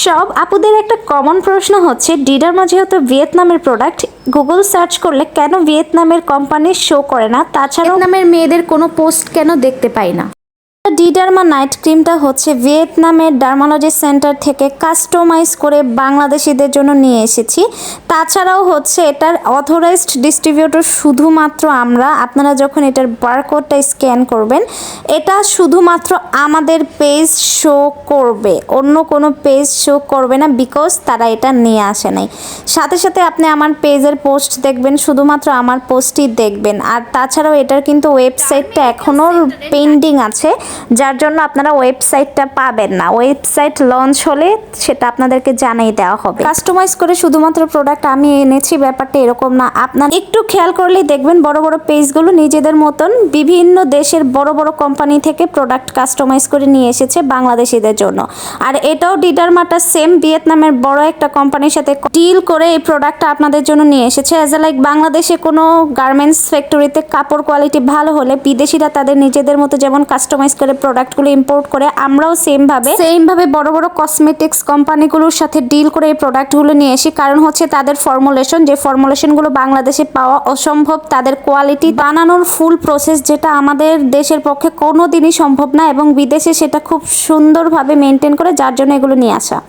সব আপুদের একটা কমন প্রশ্ন হচ্ছে, ডিডারমা যেহেতু ভিয়েতনামের প্রোডাক্ট, গুগল সার্চ করলে কেন ভিয়েতনামের কোম্পানি শো করে না? তাছাড়া ভিয়েতনামের মেয়েদের কোনো পোস্ট কেন দেখতে পাই না? ডিডারমা নাইট ক্রিমটা হচ্ছে ভিয়েতনামের ডার্মালজি সেন্টার থেকে কাস্টমাইজ করে বাংলাদেশিদের জন্য নিয়ে এসেছি। তাছাড়াও হচ্ছে এটার অথরাইজড ডিস্ট্রিবিউটর শুধুমাত্র আমরা। আপনারা যখন এটার বারকোডটা স্ক্যান করবেন, এটা শুধুমাত্র আমাদের পেজ শো করবে, অন্য কোনো পেজ শো করবে না, বিকজ তারা এটা নিয়ে আসে নাই। সাথে সাথে আপনি আমার পেজের পোস্ট দেখবেন, শুধুমাত্র আমার পোস্টই দেখবেন। আর তাছাড়াও এটার কিন্তু ওয়েবসাইটটা এখনও পেন্ডিং আছে, যার জন্য আপনারা ওয়েবসাইটটা পাবেন না। ওয়েবসাইট লঞ্চ হলে সেটা আপনাদেরকে জানিয়ে দেওয়া হবে। কাস্টমাইজ করে শুধুমাত্র প্রোডাক্ট আমি এনেছি, ব্যাপারটা এরকম না। আপনারা একটু খেয়াল করলেই দেখবেন বড় বড় পেজগুলো নিজেদের মতন বিভিন্ন দেশের বড় বড় কোম্পানি থেকে প্রোডাক্ট কাস্টমাইজ করে নিয়ে এসেছে বাংলাদেশিদের জন্য। আর এটাও ডিডারমাটা সেম ভিয়েতনামের বড় একটা কোম্পানির সাথে ডিল করে এই প্রোডাক্টটা আপনাদের জন্য নিয়ে এসেছে। অ্যাজ লাইক বাংলাদেশে কোনো গার্মেন্টস ফ্যাক্টরিতে কাপড় কোয়ালিটি ভালো হলে বিদেশিরা তাদের নিজেদের মতো যেমন কাস্টমাইজ করে প্রোডাক্টগুলো ইম্পোর্ট করে, আমরাও সেমভাবে বড় বড় কসমেটিক্স কোম্পানিগুলোর সাথে ডিল করে এই প্রোডাক্টগুলো নিয়ে আসি। কারণ হচ্ছে তাদের ফর্মুলেশন, যে ফর্মুলেশনগুলো বাংলাদেশে পাওয়া অসম্ভব, তাদের কোয়ালিটি বানানোর ফুল প্রসেস যেটা আমাদের দেশের পক্ষে কোনো দিনই সম্ভব না, এবং বিদেশে সেটা খুব সুন্দরভাবে মেনটেন করে, যার জন্য এগুলো নিয়ে আসা।